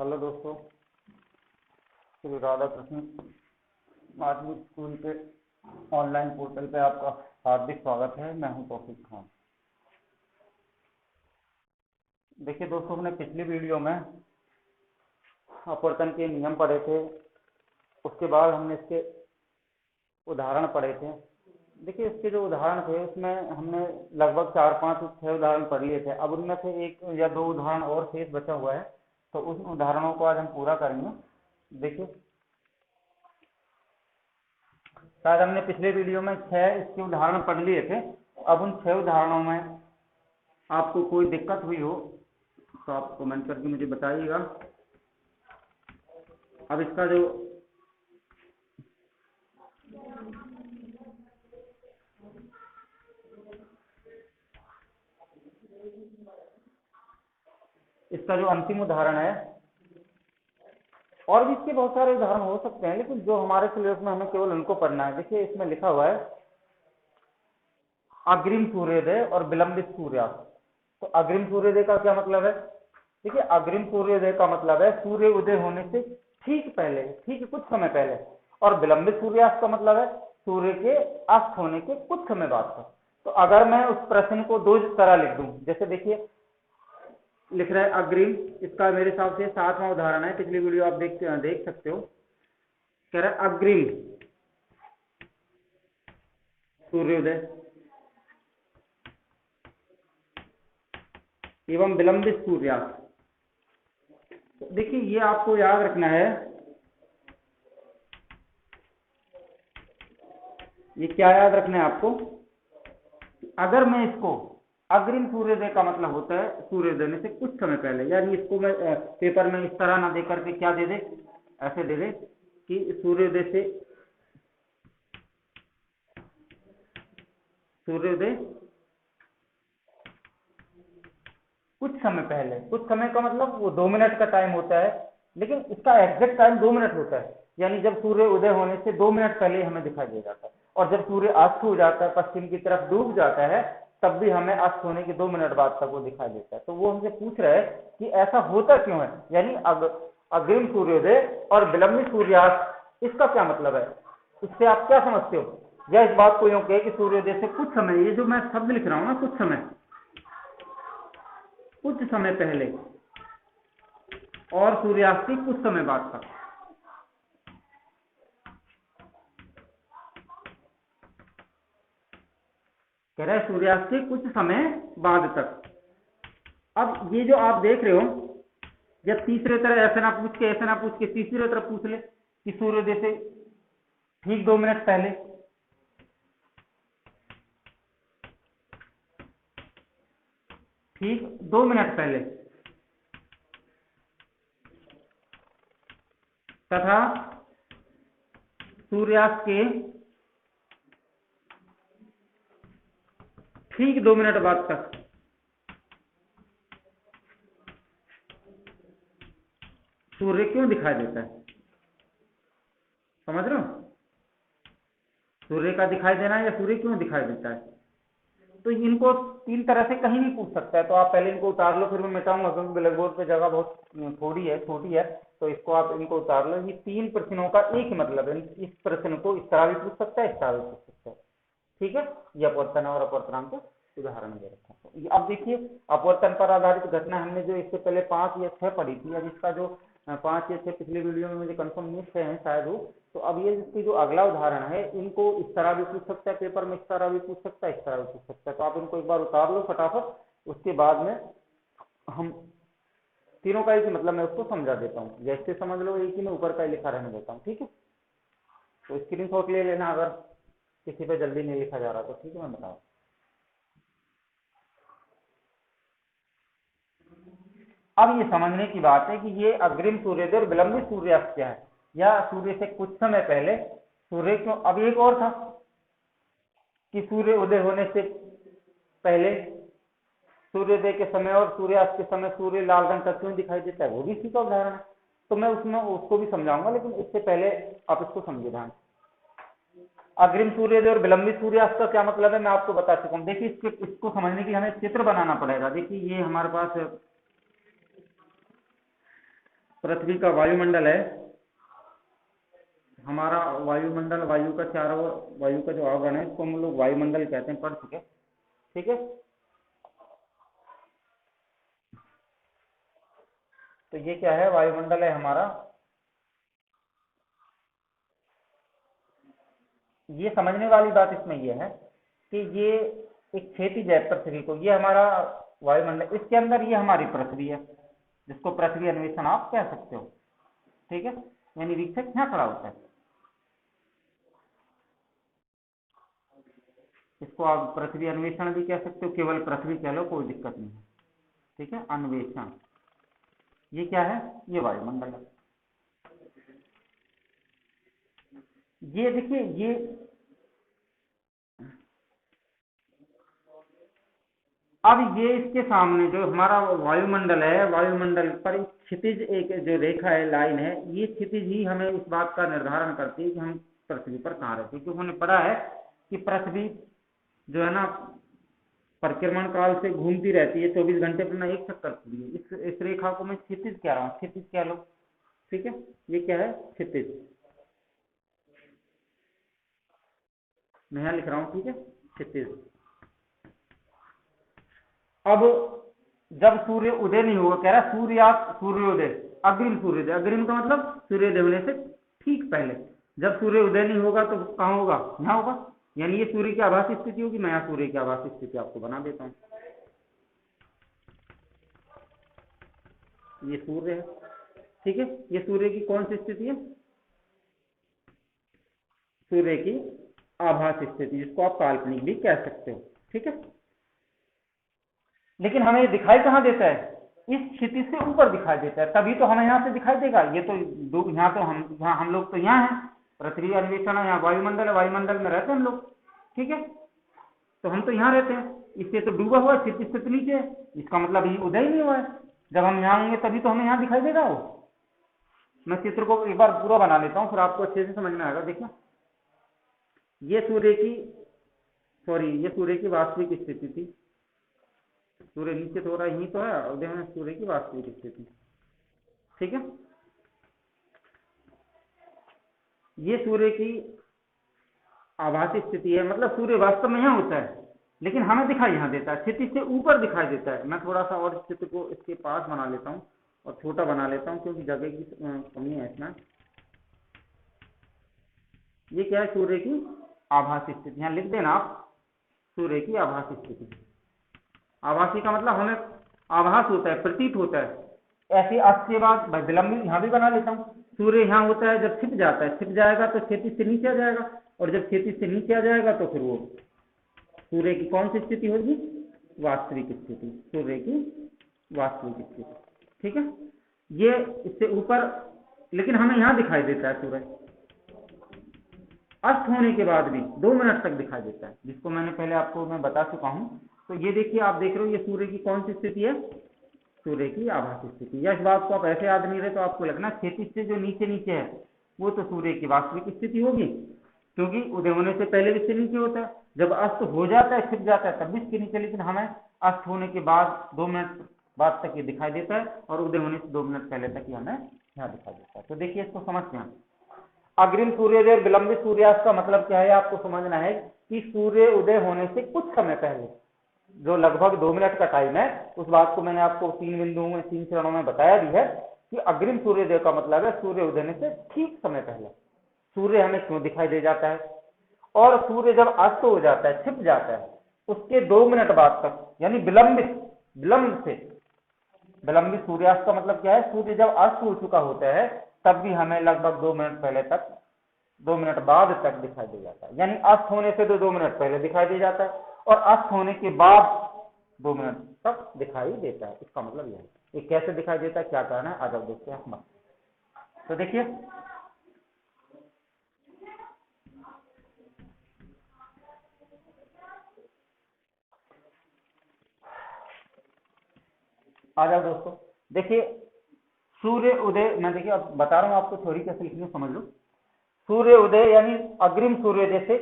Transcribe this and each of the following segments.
Hello दोस्तों, श्री राधा कृष्ण माध्यमिक school के ऑनलाइन पोर्टल पे आपका हार्दिक स्वागत है। मैं हूं तौफीक खान। देखिए दोस्तों, हमने पिछली वीडियो में अपवर्तन के नियम पढ़े थे, उसके बाद हमने इसके उदाहरण पढ़े थे। देखिए, इसके जो उदाहरण थे उसमें हमने लगभग 4-5-6 उदाहरण पढ़ लिए थे। अब उनमें से 1 या 2 उदाहरण और शेष बचा हुआ है, तो उन उदाहरणों को आज हम पूरा करेंगे। देखिए, शायद हमने पिछले वीडियो में 6 इसके उदाहरण पढ़ लिए थे। अब उन 6 उदाहरणों में आपको कोई दिक्कत हुई हो तो आप कमेंट करके मुझे बताइएगा। अब इसका जो अंतिम उदाहरण है, और भी इसके बहुत सारे उदाहरण हो सकते हैं, लेकिन जो हमारे सिलेबस में हमें केवल उनको पढ़ना है। देखिए, इसमें लिखा हुआ है अग्रिम सूर्योदय और विलंबित सूर्यास्त। तो अग्रिम सूर्योदय का क्या मतलब है? देखिए, अग्रिम सूर्योदय का मतलब है सूर्य उदय होने से ठीक पहले, ठीक कुछ समय पहले। और विलंबित सूर्यास्त का मतलब है सूर्य के अस्त होने के कुछ समय बाद तक। तो अगर मैं उस प्रश्न को 2 तरह लिख दूं, जैसे देखिए लिख रहा है अग्रिम, इसका मेरे हिसाब से 7वां उदाहरण है, पिछली वीडियो आप देख सकते हो। कह रहा है अग्रिम सूर्योदय एवं विलंबित सूर्यास्त। देखिए, ये आपको याद रखना है, ये क्या याद रखना है आपको? अगर मैं इसको अग्रिम सूर्योदय का मतलब होता है सूर्योदय में से कुछ समय पहले, यानी इसको मैं पेपर में इस तरह ना दे करके क्या दे दे, ऐसे दे दे कि सूर्योदय कुछ समय पहले। कुछ समय का मतलब वो 2 मिनट का टाइम होता है, लेकिन इसका एग्जैक्ट टाइम 2 मिनट होता है। यानी जब सूर्य उदय होने से 2 मिनट पहले हमें दिखाई दे जाता है, और जब सूर्य अस्त हो जाता है, पश्चिम की तरफ डूब जाता है, तब भी हमें अस्त होने के 2 मिनट बाद तक वो दिखाई देता है। तो वो हमसे पूछ रहे हैं कि ऐसा होता क्यों है, यानी अग्रिम सूर्योदय और विलंबित सूर्यास्त, इसका क्या मतलब है? इससे आप क्या समझते हो? या इस बात को यूं कहे कि सूर्योदय से कुछ समय, ये जो मैं शब्द लिख रहा हूं ना, कुछ समय पहले और सूर्यास्त के कुछ समय बाद तक। कह रहा है सूर्यास्त के कुछ समय बाद तक। अब ये जो आप देख रहे हो, या तीसरे तरह ऐसे ना पूछ के तीसरे तरफ पूछ ले कि सूर्योदय से ठीक 2 मिनट पहले। ठीक 2 मिनट पहले तथा सूर्यास्त के ठीक 2 मिनट बाद तक सूर्य क्यों दिखाई देता है? समझ रहे हो? सूर्य का दिखाई देना है या सूर्य क्यों दिखाई देता है? तो इनको 3 तरह से कहीं भी पूछ सकता है। तो आप पहले इनको उतार लो, फिर मैं मिटाऊंगा, क्योंकि ब्लैक बोर्ड पे जगह बहुत छोटी है। तो इसको आप इनको उतार लो। ये 3 प्रश्नों का एक ही मतलब है। इस प्रश्न को इस तरह भी पूछ सकता है, इस तरह भी पूछ सकता है। ठीक है, ये अपवर्तन और अपवर्तनांक उदाहरण दे रखा है। अब देखिए, अपवर्तन पर आधारित घटना हमने जो इससे पहले 5 या 6 पढ़ी थी। अब इसका जो 5 या 6 पिछली वीडियो में मुझे कंफर्म मिस है शायद वो। तो अब ये इसकी जो अगला उदाहरण है, इनको इस तरह भी पूछ सकता है पेपर में, इस तरह भी पूछ सकता है, इस तरह भी पूछ सकता है। तो आप इनको एक बार उतार लो फटाफट, उसके बाद में हम तीनों का एक ही मतलब मैं उसको समझा देता हूँ। जैसे समझ लो, एक ही में ऊपर का लिखा रहने देता हूँ। ठीक है, तो स्क्रीनशॉट ले लेना अगर किसी पे जल्दी नहीं लिखा जा रहा तो। ठीक है, मैं बताऊँ। अब ये समझने की बात है कि ये अग्रिम सूर्योदय और विलंबित सूर्यास्त क्या है, या सूर्य से कुछ समय पहले सूर्य क्यों। अब एक और था कि सूर्य उदय होने से पहले सूर्योदय के समय और सूर्यास्त के समय सूर्य लाल रंग का क्यों दिखाई देता है, वो भी इसी का उदाहरण है। तो मैं उसमें उसको भी समझाऊंगा, लेकिन इससे पहले आप इसको समझे ध्यान। अग्रिम सूर्योदय और विलंबित सूर्यास्त का क्या मतलब है मैं आपको बता चुका हूं। देखिए, इसको समझने के लिए हमें चित्र बनाना पड़ेगा। देखिए, ये हमारे पास पृथ्वी का वायुमंडल है, हमारा वायुमंडल, वायु का चारों, वायु का जो आवरण है इसको हम लोग वायुमंडल कहते हैं, पढ़ चुके, ठीक है। तो ये क्या है, वायुमंडल है हमारा। ये समझने वाली बात इसमें ये है कि ये एक क्षैतिज है पृथ्वी को, ये हमारा वायुमंडल, इसके अंदर ये हमारी पृथ्वी है, जिसको पृथ्वी अन्वेषण आप कह सकते हो, ठीक है। यानी निरीक्षक यहाँ खड़ा होता है, इसको आप पृथ्वी अन्वेषण भी कह सकते हो, केवल पृथ्वी कह लो, कोई दिक्कत नहीं है, ठीक है। अन्वेषण ये क्या है, ये वायुमंडल है। ये देखिए, ये अब ये इसके सामने जो हमारा वायुमंडल है, वायुमंडल पर एक क्षितिज, एक जो रेखा है, लाइन है, ये क्षितिज ही हमें इस बात का निर्धारण करती है कि हम पृथ्वी पर कहाँ रहते हैं, क्योंकि उन्होंने पढ़ा है कि पृथ्वी जो है ना परिक्रमण काल से घूमती रहती है, 24 घंटे पर ना एक चक्कर पूरी है। इस रेखा को मैं क्षितिज कह रहा हूँ, क्षितिज कह लो, ठीक है। ये क्या है, क्षितिज, मैं यहाँ लिख रहा हूँ, ठीक है, क्षितिज। अब जब सूर्य उदय नहीं होगा, कह रहा सूर्योदय, अग्रिम सूर्योदय, अग्रिम का मतलब सूर्योदय होने से ठीक पहले, जब सूर्य उदय नहीं होगा तो कहाँ होगा, यहाँ होगा, यानी ये सूर्य की आभासी स्थिति होगी। मैं यहाँ सूर्य की आभासी स्थिति आपको बना देता हूँ, ये सूर्य है, ठीक है। ये सूर्य की कौन सी स्थिति है, सूर्य की आभासी स्थिति, जिसको आप काल्पनिक भी कह सकते हो, ठीक है। लेकिन हमें दिखाई कहाँ देता है, इस क्षितिज से ऊपर दिखाई देता है, तभी तो हमें यहाँ से दिखाई देगा। ये तो यहाँ तो हम लोग तो यहाँ हैं, पृथ्वी अन्वेषण है, यहाँ वायुमंडल है, वायुमंडल में रहते हैं हम लोग, ठीक है। तो हम तो यहाँ रहते हैं, इससे तो डूबा हुआ है, क्षितिज से तो नीचे है, इसका मतलब ये उदय ही नहीं हुआ है। जब हम यहाँ होंगे तभी तो हमें यहाँ दिखाई देगा वो। मैं चित्र को एक बार पूरा बना लेता हूँ, फिर आपको अच्छे से समझ में आएगा। देखिए, ये सूर्य की वास्तविक स्थिति थी, सूर्य नीचे तो हो रहा है, यही तो है उदय में सूर्य की वास्तविक स्थिति, ठीक है। ये सूर्य की आभासी स्थिति है, मतलब सूर्य वास्तव में यहाँ होता है, लेकिन हमें दिखाई यहाँ देता है, क्षितिज से ऊपर दिखाई देता है। मैं थोड़ा सा और चित्र को इसके पास बना लेता हूँ और छोटा बना लेता हूँ, क्योंकि जगह की कमी है इसमें। ये क्या है, सूर्य की आभासी स्थिति, यहाँ लिख देना आप, सूर्य की आभासी स्थिति। आभासी का मतलब हमें आभास होता है, प्रतीत होता है। ऐसे अस्त के बाद विलंबित यहाँ भी बना लेता हूँ, सूर्य यहाँ होता है, जब छिप जाता है, छिप जाएगा तो क्षितिज से नीचे आ जाएगा, और जब क्षितिज से नीचे आ जाएगा तो फिर वो सूर्य की कौन सी स्थिति होगी, वास्तविक स्थिति, सूर्य की वास्तविक स्थिति, ठीक है। ये इससे ऊपर, लेकिन हमें यहाँ दिखाई देता है सूर्य, अस्त होने के बाद भी 2 मिनट तक दिखाई देता है, जिसको मैंने पहले आपको मैं बता चुका हूँ। तो ये देखिए, आप देख रहे हो, ये सूर्य की कौन सी स्थिति है, सूर्य की आभासी स्थिति। या इस बात को आप ऐसे याद नहीं रहे तो आपको लगना क्षितिज से जो नीचे नीचे है वो तो सूर्य की वास्तविक स्थिति होगी, क्योंकि उदय होने से पहले भी इससे नीचे होता है, जब अस्त हो जाता है, छिप जाता है, तब भी इसके नीचे। लेकिन हमें अस्त होने के बाद 2 मिनट बाद तक ये दिखाई देता है, और उदय होने से 2 मिनट पहले तक ये हमें यहाँ दिखाई देता है। तो देखिए, इसको समझते हैं। अग्रिम सूर्योदय और विलंबित सूर्यास्त का मतलब क्या है, आपको समझना है कि सूर्य उदय होने से कुछ समय पहले, जो लगभग 2 मिनट का टाइम है, उस बात को मैंने आपको 3 बिंदुओं में, 3 चरणों में बताया भी है कि अग्रिम सूर्योदय का मतलब है सूर्य उदय से ठीक समय पहले सूर्य हमें क्यों दिखाई दे जाता है, और सूर्य जब अस्त हो जाता है, छिप जाता है, उसके 2 मिनट बाद तक, यानी विलंबित सूर्यास्त का मतलब क्या है, सूर्य जब अस्त हो चुका होता है तब भी हमें लगभग 2 मिनट पहले तक, 2 मिनट बाद तक दिखाई दे जाता है। यानी अस्त होने से तो 2 मिनट पहले दिखाई दे जाता है, और अस्त होने के बाद 2 मिनट तक दिखाई देता है। इसका मतलब यह है, ये कैसे दिखाई देता है, क्या कहना है, आज आप देखते हैं हम। तो देखिए, आ जाओ दोस्तों, देखिए सूर्य उदय, मैं देखिए अब बता रहा हूं आपको थ्योरी कैसे लिखनी है, समझ लो। सूर्य उदय यानी अग्रिम सूर्योदय से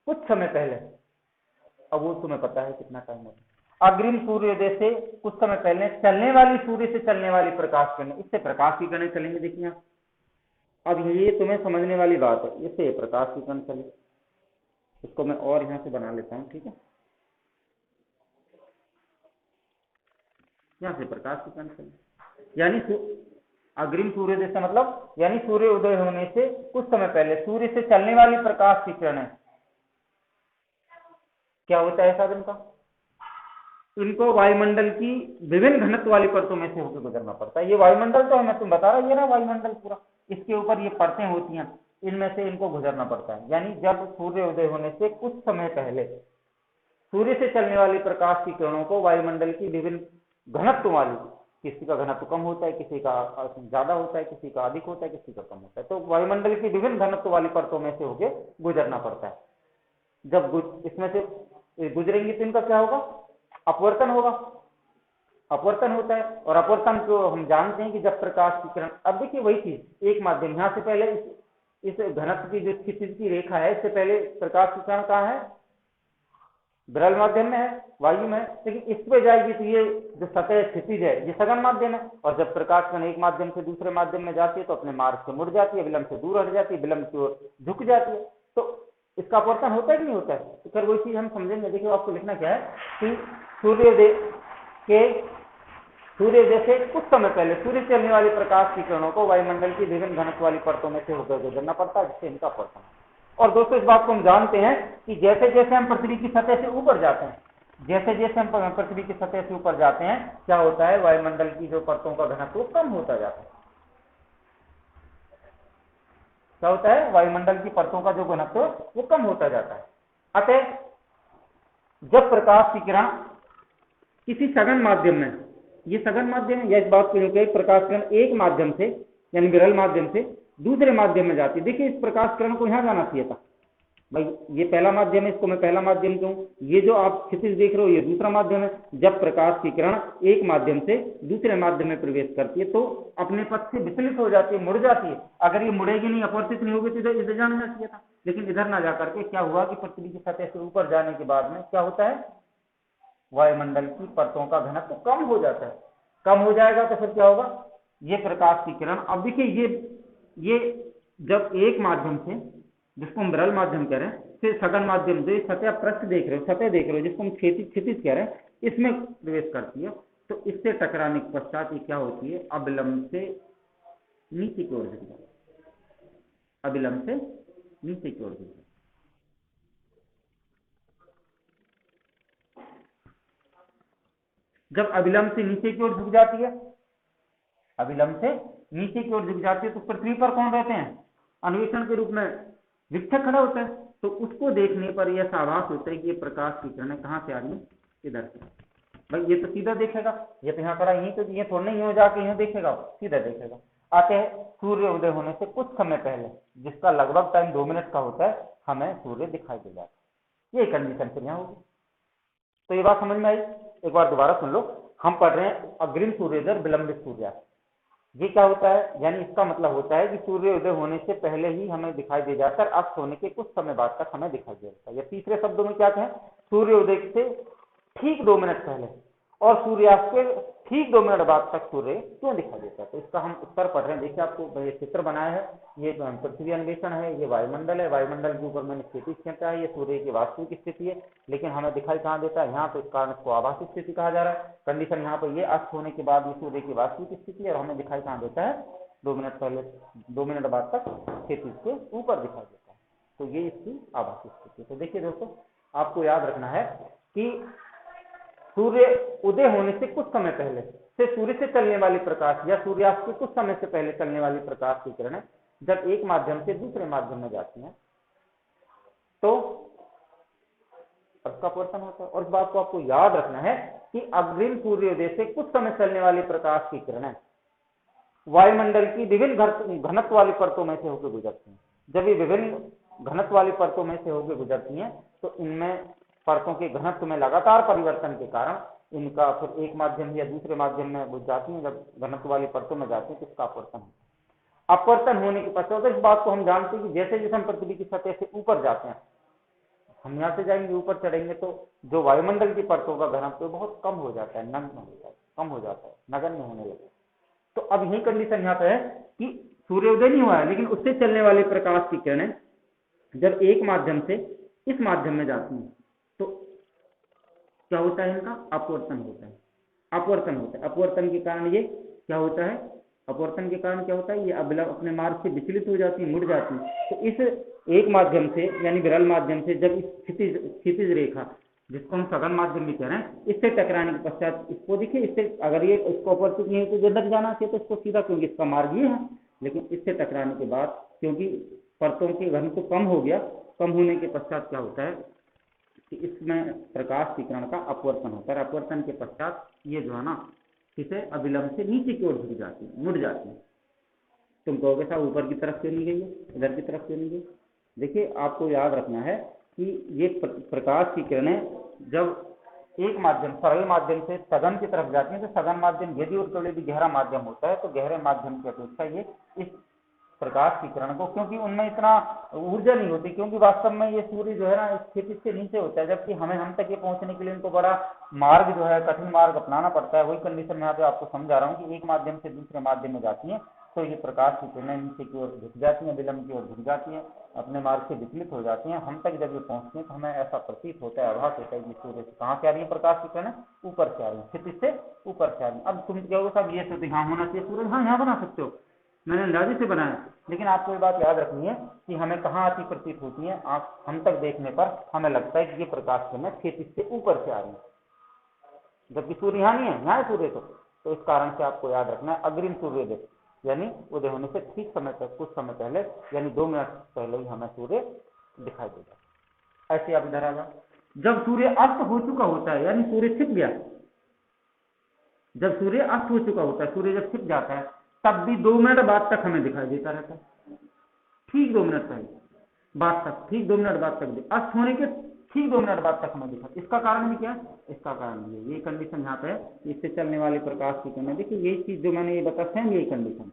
कुछ समय पहले, अब वो तुम्हें पता है कितना टाइम होता है, अग्रिम सूर्योदय से कुछ समय पहले चलने वाली, सूर्य से चलने वाली प्रकाश किरण, इससे प्रकाश की किरणें चलेंगे। देखिए अब ये तुम्हें समझने वाली बात है, इससे प्रकाश की किरण चले। इसको मैं और यहां से बना लेता हूं, ठीक है। यहां से प्रकाश की किरण चले, यानी अग्रिम सूर्योदय से मतलब यानी सूर्य उदय होने से कुछ समय पहले सूर्य से चलने वाली प्रकाश की किरणें क्या होता है साधन का, इनको वायुमंडल की विभिन्न घनत्व वाली परतों में से होकर गुजरना पड़ता है। ये वायुमंडल तो मैं तुम बता रहा, ये ना वायुमंडल पूरा, इसके ऊपर ये परतें होती हैं, इनमें से इनको गुजरना पड़ता है। यानी जब सूर्य उदय होने से कुछ समय पहले सूर्य से चलने वाली प्रकाश की किरणों को वायुमंडल की विभिन्न घनत्व वाली, किसी का घनत्व कम होता है, किसी का ज्यादा होता है, किसी का अधिक होता है, किसी का कम होता है, तो वायुमंडल की विभिन्न घनत्व वाली परतों में से होकर गुजरना पड़ता है। जब इसमें से गुजरेंगे तो इनका क्या होगा, अपवर्तन होगा, अपवर्तन होता है। और अपवर्तन को हम जानते हैं कि जब प्रकाश की किरण, अब देखिए वही चीज, एक माध्यम, यहां से पहले इस घनत्व की जो क्षितिज की रेखा है, इससे पहले प्रकाश की किरण कहाँ है, विरल माध्यम में है, वायु में है, लेकिन इस पे जाएगी तो ये जो सतह क्षितिज है ये सघन माध्यम है। और जब प्रकाश किरण एक माध्यम से दूसरे माध्यम में जाती है तो अपने मार्ग से मुड़ जाती है, विलंब से दूर हट जाती है, विलंब की ओर झुक जाती है, तो इसका अपवर्तन होता है कि नहीं होता है। तो फिर वही चीज हम समझेंगे। देखिए आपको लिखना क्या है कि सूर्योदय से कुछ समय पहले सूर्य से चलने वाली प्रकाश की किरणों को वायुमंडल की विभिन्न घनत्व वाली परतों में से होकर गुजरना पड़ता है, जिससे इनका अपवर्तन है। और दोस्तों इस बात को हम जानते हैं कि जैसे जैसे हम पृथ्वी की सतह से ऊपर जाते हैं, जैसे जैसे हम पृथ्वी की सतह से ऊपर जाते हैं, क्या होता है, वायुमंडल की जो परतों का घनत्व कम होता जाता है। क्या होता है, वायुमंडल की परतों का जो घनत्व वो कम होता जाता है। अतः जब प्रकाश की किरण किसी सघन माध्यम में, ये सघन माध्यम है, या इस बात को प्रकाश किरण एक माध्यम से यानी विरल माध्यम से दूसरे माध्यम में जाती है। देखिए इस प्रकाश किरण को यहां जाना चाहिए था भाई, ये पहला माध्यम है, इसको मैं पहला माध्यम कहूं, ये जो आप क्षितिज देख रहे हो ये दूसरा माध्यम है। जब प्रकाश की किरण एक माध्यम से दूसरे माध्यम में प्रवेश करती है तो अपने पथ से विचलित हो जाती है, मुड़ जाती है। अगर ये मुड़ेगी नहीं, अपवर्तित नहीं होगी तो इधर जाना चाहिए था, लेकिन इधर ना जाकर के क्या हुआ कि पृथ्वी की सतह से ऊपर जाने के बाद में क्या होता है, वायुमंडल की परतों का घनत्व कम हो जाता है। कम हो जाएगा तो फिर क्या होगा, ये प्रकाश की किरण, अब देखिए ये जब एक माध्यम से, जिसको हम विरल माध्यम कह रहे हैं, फिर सघन माध्यम, जो सतह पृष्ठ देख रहे हो, सतह देख रहे हो, जिसको हम क्षितिज कह रहे हैं, इसमें प्रवेश करती है, तो इससे टकराने के पश्चात ये क्या होती है, अविलंब से नीचे की ओर झुक जाती है, अविलंब से नीचे की ओर झुक जाती है। जब अविलंब से नीचे की ओर झुक जाती है, अविलंब से नीचे की ओर झुक जाती है, तो पृथ्वी पर कौन रहते हैं, अन्वेषण के रूप में विक्षक खड़ा होता है। तो उसको देखने पर यह आभास होता है कि ये प्रकाश की किरणें कहां से आ रही है, इधर से। भाई ये तो सीधा देखेगा, ये तो यहाँ खड़ा, यहीं तो ये थोड़ा नहीं हो जाके यूं देखेगा, सीधा देखेगा। आते हैं सूर्य उदय होने से कुछ समय पहले, जिसका लगभग टाइम 2 मिनट का होता है, हमें सूर्य दिखाई दे जाता है। ये कंडीशन फिर यहाँ होगी। तो ये बात समझ में आई, एक बार दोबारा सुन लो। हम पढ़ रहे हैं अग्रिम सूर्योदय, विलंबित सूर्यास्त। ये क्या होता है, यानी इसका मतलब होता है कि सूर्य उदय होने से पहले ही हमें दिखाई दे जाता है, अस्त होने के कुछ समय बाद तक हमें दिखाई दे जाता है। या तीसरे शब्दों में क्या कहें, सूर्य उदय से ठीक 2 मिनट पहले और सूर्यास्त के ठीक 2 मिनट बाद तक सूर्य क्यों दिखाई देता है। तो इसका हम उत्तर पढ़ रहे हैं। देखिए आपको ये चित्र बनाया है, ये पृथ्वी अन्वेषण है, ये वायुमंडल है, वायुमंडल के ऊपर मैंने स्थिति खींचा है, ये सूर्य की वास्तविक स्थिति है, लेकिन हमें दिखाई कहाँ देता है, यहाँ। तो इस कारण इसको आभासी स्थिति कहा जा रहा है। कंडीशन यहाँ पर ये अस्त होने के बाद ये सूर्य की वास्तविक स्थिति है, और हमें दिखाई कहाँ देता है, 2 मिनट पहले, 2 मिनट बाद तक क्षितिज के ऊपर दिखाई देता है। तो ये इसकी आभासी स्थिति। तो देखिए दोस्तों, आपको याद रखना है कि सूर्य उदय होने से कुछ समय पहले से सूर्य से चलने वाली प्रकाश या सूर्यास्त के कुछ समय से पहले चलने वाली प्रकाश की किरणें जब एक माध्यम से दूसरे माध्यम में जाती हैं तो उसका अपवर्तन होता है। और इस बात को आपको याद रखना है कि अग्रिम सूर्योदय से कुछ समय चलने वाली प्रकाश की किरणें वायुमंडल की विभिन्न घनत्व वाली परतों में से होकर गुजरती हैं। जब ये विभिन्न घनत्व वाली परतों में से होकर गुजरती हैं तो इनमें परतों के घनत्व में लगातार परिवर्तन के कारण इनका फिर एक माध्यम या दूसरे माध्यम में बुझ जाती है। जब घनत्व वाली परतों में जाती है तो इसका अपवर्तन होता है। अपवर्तन होने के पश्चात इस बात को हम जानते हैं कि जैसे जैसे हम पृथ्वी की सतह से ऊपर जाते हैं, हम यहाँ से जाएंगे ऊपर चढ़ेंगे तो जो वायुमंडल की परतों का घनत्व बहुत कम हो जाता है, नग्न होता है, कम हो जाता है, नगण्य होने लगता है। तो अब यही कंडीशन यहाँ पे है कि सूर्योदय नहीं हुआ है, लेकिन उससे चलने वाली प्रकाश की किरणें जब एक माध्यम से इस माध्यम में जाती हैं तो क्या होता है, इनका अपवर्तन होता है। अपवर्तन होता है, अपवर्तन के कारण ये क्या होता है, अपवर्तन के कारण क्या होता है, ये अभिलंब अपने मार्ग से विचलित हो जाती है, मुड़ जाती है। तो इस एक माध्यम से यानी विरल माध्यम से जब इस क्षितिज रेखा, जिसको हम सघन माध्यम भी कह रहे हैं, इससे टकराने के पश्चात इसको देखिए, इससे अगर ये इसको अपवर्तित नहीं तो इधर जाना चाहिए तो इसको सीधा, क्योंकि इसका मार्ग ये है, लेकिन इससे टकराने के बाद क्योंकि परतों के घन तो कम हो गया, कम होने के पश्चात क्या होता है कि इसमें प्रकाश की किरण का अपवर्तन होता है। अपवर्तन के पश्चात ये जो है ना, इसे अभिलंब से नीचे की ओर झुक जाती है, मुड़ जाती है। तुम कहोगे साहब ऊपर की तरफ क्यों नहीं गई है, इधर की तरफ क्यों नहीं गई? देखिए आपको याद रखना है कि ये प्रकाश की किरणें जब एक माध्यम, सरल माध्यम से सघन की तरफ जाती है, तो सघन माध्यम यदि और केवल यदि गहरा माध्यम होता है तो गहरे माध्यम की अपेक्षा ये इस प्रकाश की किरण को, क्योंकि उनमें इतना ऊर्जा नहीं होती, क्योंकि वास्तव में ये सूर्य जो है ना इस क्षितिज से नीचे होता है, जबकि हमें हम तक ये पहुंचने के लिए इनको बड़ा मार्ग जो है, कठिन मार्ग अपनाना पड़ता है। वही कंडीशन मैं यहाँ पे आपको समझा रहा हूँ कि एक माध्यम से दूसरे माध्यम में जाती है तो ये प्रकाश की किरणें नीचे की ओर झुक जाती हैं, विलंब की ओर झुक जाती हैं, अपने मार्ग से विचलित हो जाती हैं। हम तक जब ये पहुंचती हैं तो हमें ऐसा प्रतीत होता है, आभास होता है कि सूर्य से कहाँ से आ रही है प्रकाश की किरणें, ऊपर से आ रही है, क्षितिज से ऊपर से आ रही है। अब तुम कहोगे साहब ये तो यहाँ होना चाहिए सूर्य, हाँ यहाँ बना सकते हो, मैंने अंदाजे से बनाया, लेकिन आपको ये बात याद रखनी है कि हमें कहाँ आती प्रतीत होती है, आंख हम तक देखने पर हमें लगता है कि ये प्रकाश किरणें क्षितिज से ऊपर से आ रही है, जबकि सूर्य यहाँ नहीं है, यहाँ है सूर्य। तो इस कारण से आपको याद रखना है अग्रिम सूर्योदय यानी उदय होने से ठीक समय तक, कुछ समय पहले यानी 2 मिनट पहले ही हमें सूर्य दिखाई देगा। ऐसे आप इधर आ जाओ, जब सूर्य अस्त हो चुका होता है यानी सूर्य छिप गया, जब सूर्य अस्त हो चुका होता है, सूर्य जब छिप जाता है तब भी 2 मिनट बाद तक हमें दिखाई देता रहता है, ठीक 2 मिनट पहले बाद तक, ठीक 2 मिनट बाद तक, अस्त होने के ठीक 2 मिनट बाद तक हमें दिखा। इसका कारण भी क्या है, इसका कारण भी ये कंडीशन यहाँ पे है, इससे चलने वाले प्रकाश की किरणें, देखिए यही चीज जो मैंने ये बता, सेम यही कंडीशन,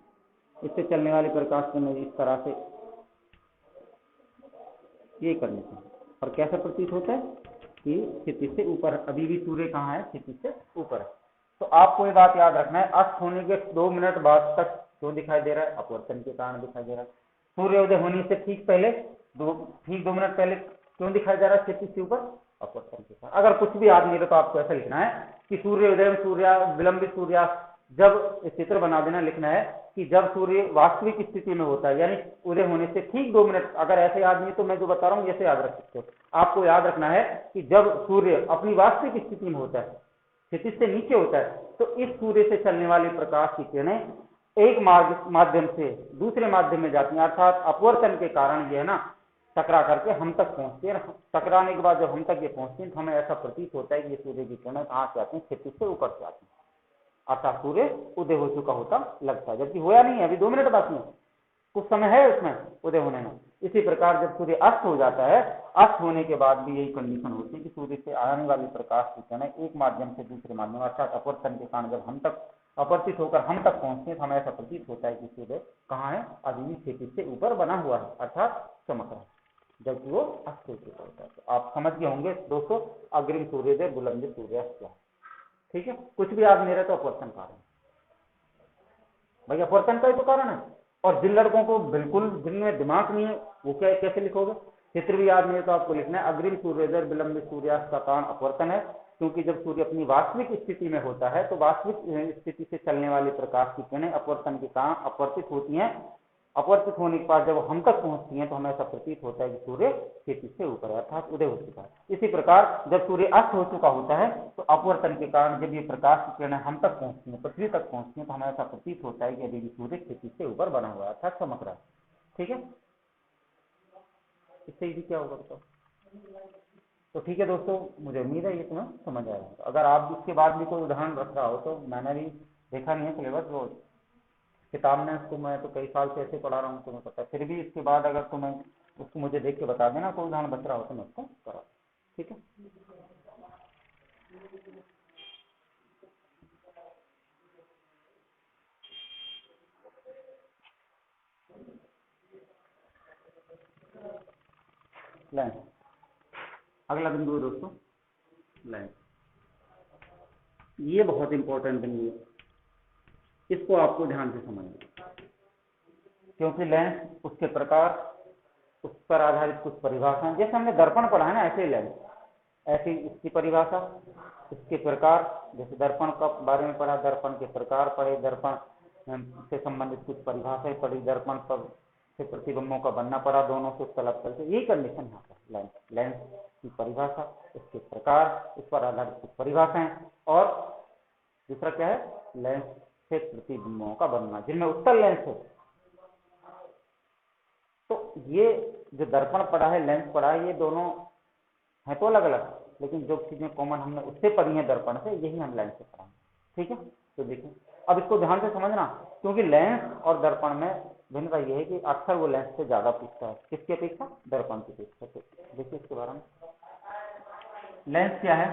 इससे चलने वाली प्रकाश की किरणें इस तरह से ये कंडीशन, और कैसा प्रतीत होता है कि क्षितिज से ऊपर, अभी भी सूर्य कहाँ है, क्षितिज से ऊपर है। तो आपको ये बात याद रखना है, अस्त होने के 2 मिनट बाद तक क्यों दिखाई दे रहा है, अपवर्तन के कारण दिखाई दे रहा है। सूर्योदय होने से ठीक पहले, ठीक 2 मिनट पहले क्यों दिखाई जा रहा है क्षितिज से ऊपर, अपवर्तन के कारण। अगर कुछ भी याद नहीं रहा तो आपको ऐसा लिखना है कि सूर्योदय में विलंबित सूर्यास्त, जब चित्र बना देना, लिखना है कि जब सूर्य वास्तविक स्थिति में होता है यानी उदय होने से ठीक 2 मिनट, अगर ऐसे याद नहीं तो मैं जो बता रहा हूँ ऐसे याद रख सकते हो। आपको याद रखना है कि जब सूर्य अपनी वास्तविक स्थिति में होता है, क्षितिज से नीचे होता है, तो इस सूर्य से चलने वाली प्रकाश की किरणें एक माध्यम से दूसरे माध्यम में जाती हैं, अर्थात अपवर्तन के कारण ये है ना टकरा करके हम तक पहुंचती है। टकराने के बाद जब हम तक ये पहुंचती है तो हमें ऐसा प्रतीत होता है कि ये सूर्य की किरणें कहाँ से आती हैं, क्षितिज से ऊपर से आती हैं, अर्थात सूर्य उदय हो चुका होता लगता है, जबकि होया नहीं है, अभी 2 मिनट बाकी है, कुछ समय है उसमें उदय होने में। इसी प्रकार जब सूर्य अस्त हो जाता है, अस्त होने के बाद भी यही कंडीशन होती है कि सूर्य से आने वाली प्रकाश की किरणें एक माध्यम से दूसरे माध्यम, अर्थात अपवर्तन के कारण जब हम तक अपवर्तित होकर हम तक पहुंचते हैं तो हमें ऐसा प्रतीत होता है कि सूर्य कहाँ है, अभी भी क्षितिज से ऊपर बना हुआ है, अर्थात चमक रहा है, जबकि वो अस्त हो चुका होता है। तो आप समझ गए होंगे दोस्तों अग्रिम सूर्योदय, विलंबित सूर्यास्त क्या, ठीक है। कुछ भी याद नहीं रहे तो अपवर्तन कारण, भाई अपवर्तन का ही तो कारण है। और जिन लड़कों को बिल्कुल जिनमें दिमाग नहीं है वो क्या कैसे लिखोगे, चित्र भी याद नहीं है तो आपको लिखना है अग्रिम सूर्योदय विलंबित सूर्यास्त का कारण अपवर्तन है, क्योंकि जब सूर्य अपनी वास्तविक स्थिति में होता है तो वास्तविक स्थिति से चलने वाली प्रकाश की किरणें अपवर्तन के कारण अपवर्तित होती हैं। अपवर्तित होने के बाद जब हम तक पहुंचती हैं तो हमें ऐसा प्रतीत होता है कि सूर्य क्षितिज से ऊपर है, अर्थात उदय हो चुका है। इसी प्रकार जब सूर्य अस्त हो चुका होता है तो अपवर्तन के कारण जब ये प्रकाश की किरणें हम तक पहुंचती हैं, पृथ्वी तक पहुंचती हैं, तो हमें ऐसा प्रतीत होता है कि अभी भी सूर्य क्षितिज से ऊपर बना हुआ है, अर्थात चमक रहा है, ठीक है। इससे भी क्या होगा बताओ। तो ठीक है दोस्तों, मुझे उम्मीद है ये तुम्हें समझ आएगा। अगर आप इसके बाद भी कोई उदाहरण रख रहा हो तो, मैंने भी देखा नहीं है सिलेबस, वो किताब में उसको मैं तो कई साल से ऐसे पढ़ा रहा हूँ, तुम्हें पता है, फिर भी इसके बाद अगर तुम्हें उसको मुझे देख के बता देना कोई उदाहरण बच रहा हो तो मैं उसको करा, ठीक है। लें अगला बिंदु है दोस्तों लेंस। ये बहुत इंपॉर्टेंट बिंदु है, इसको आपको ध्यान से समझना, क्योंकि लेंस, उसके प्रकार, उस पर आधारित कुछ परिभाषाएं, जैसे हमने दर्पण पढ़ा है ना, ऐसे ही लेंस, ऐसी इसकी परिभाषा, इसके प्रकार, जैसे दर्पण का बारे में पढ़ा, दर्पण के प्रकार पढ़े, दर्पण से संबंधित कुछ परिभाषाएं पढ़ी, दर्पण पर से प्रतिबिंबों का बनना पड़ा, दोनों से उत्तल अवतल से, यही कंडीशन यहाँ पर लेंस, लेंस की परिभाषा, इसके प्रकार, इस पर आधारित कुछ परिभाषाएं, और दूसरा क्या है, लेंस से प्रतिबिंबों का बनना, जिनमें उत्तल लेंस है। तो ये जो दर्पण पढ़ा है, लेंस पढ़ा है, ये दोनों है तो अलग अलग, लेकिन जो चीजें कॉमन हमने उससे पढ़ी है दर्पण से, यही हम लेंस से पढ़ाएंगे। ठीक है, तो देखिए अब इसको ध्यान से समझना, क्योंकि लेंस और दर्पण में भिन्नता यह है कि अक्सर वो लेंस से ज्यादा पूछता है, किसकी अपेक्षा, दर्पण की अपेक्षा। तो देखिए इसके बारे में, लेंस क्या है,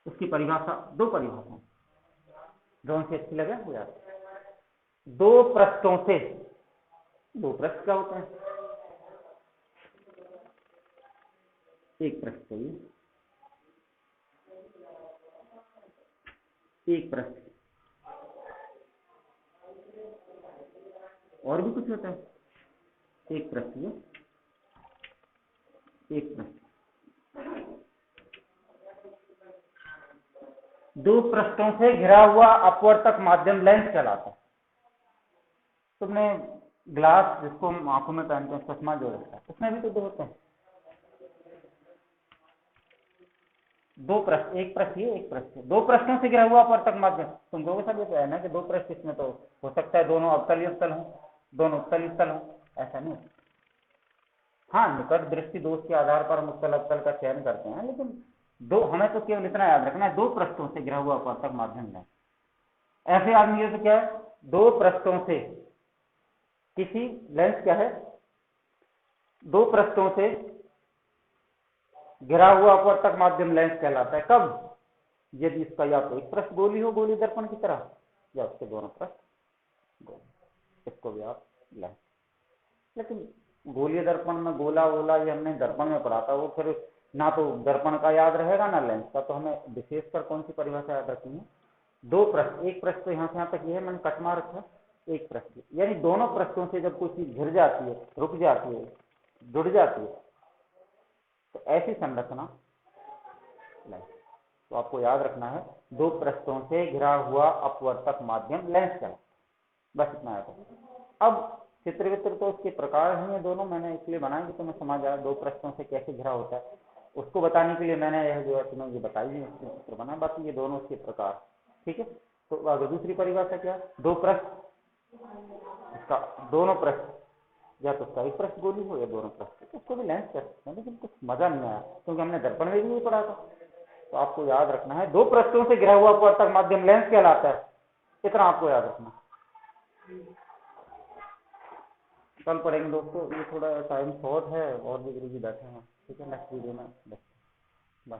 उसकी परिभाषा, दो परिभाषा जो से अच्छी लगे वो याद, दो पृष्ठों से, दो पृष्ठ क्या होते हैं, एक पृष्ठ चाहिए, एक पृष्ठ, और भी कुछ होता है, एक पृष्ठ, ये एक पृष्ठ, दो पृष्ठों से घिरा हुआ अपवर्तक माध्यम लेंस कहलाता है। तुमने ग्लास जिसको हम आंखों में पहनते हैं, चश्मा जो रहता है, उसमें भी तो दो होते हैं, दो पृष्ठ, एक पृष्ठ ये, एक पृष्ठ, दो पृष्ठों से घिरा हुआ अपवर्तक माध्यम। तुम कहोगे सर ये तो है ना कि दो पृष्ठ, इसमें तो हो सकता है दोनों अवतल उत्तल हो, दोनों उत्तल उत्तल हो, ऐसा नहीं। हाँ, निकट दृष्टि दोष के आधार पर हम उत्तल अवतल का चयन करते हैं, लेकिन दो, हमें तो केवल इतना याद रखना है, दो पृष्ठों से घिरा हुआ अपवर्तक माध्यम लेंस। ऐसे आदमी तो क्या है, दो पृष्ठों से किसी लेंस क्या है, दो पृष्ठों से घिरा हुआ अपवर्तक माध्यम लेंस कहलाता है। कब, यदि इसका या तो एक पृष्ठ गोली हो, गोली दर्पण की तरह, या उसके दोनों पृष्ठ गोली, इसको भी आप लेंस। लेकिन गोलीय दर्पण में गोला वोला ये हमने दर्पण में पढ़ा था, वो फिर ना तो दर्पण का याद रहेगा ना लेंस का, तो हमें विशेषकर कौन सी परिभाषा याद रखनी है, दो पृष्ठ, एक पृष्ठ तो यहाँ से यहाँ तक ये है, मैंने कट मार रखा, एक पृष्ठ, यानी दोनों पृष्ठों से जब कोई चीज घिर जाती है, रुक जाती है, जुड़ जाती है, तो ऐसी संरचना लेंस। तो आपको याद रखना है, दो पृष्ठों से घिरा हुआ अपवर्तक माध्यम लेंस का, बस इतना याद रखना। अब चित्र वित्र तो उसके प्रकार हैं, ये दोनों मैंने इसलिए बनाए कि तुम्हें समझ आया दो पृष्ठों से कैसे घिरा होता है, उसको बताने के लिए मैंने यह जो है तुम्हें ये बताई है, चित्र बना, बाकी ये दोनों उसके प्रकार। ठीक है, तो अगर दूसरी परिभाषा क्या, दो पृष्ठ, इसका दोनों पृष्ठ, या तो उसका एक पृष्ठ गोली हो या दोनों पृष्ठ, उसको भी लेंस कर सकते हैं, लेकिन कुछ मजा नहीं आया क्योंकि हमने दर्पण में भी नहीं पढ़ा था। तो आपको याद रखना है, दो पृष्ठों से घिरा हुआ अपवर्तक माध्यम लेंस कहलाता है, इतना आपको याद रखना। कल पढ़ेंगे दोस्तों, ये थोड़ा टाइम शॉर्ट है और भी गुरुजी बैठे हैं। ठीक है, नेक्स्ट वीडियो में बाय।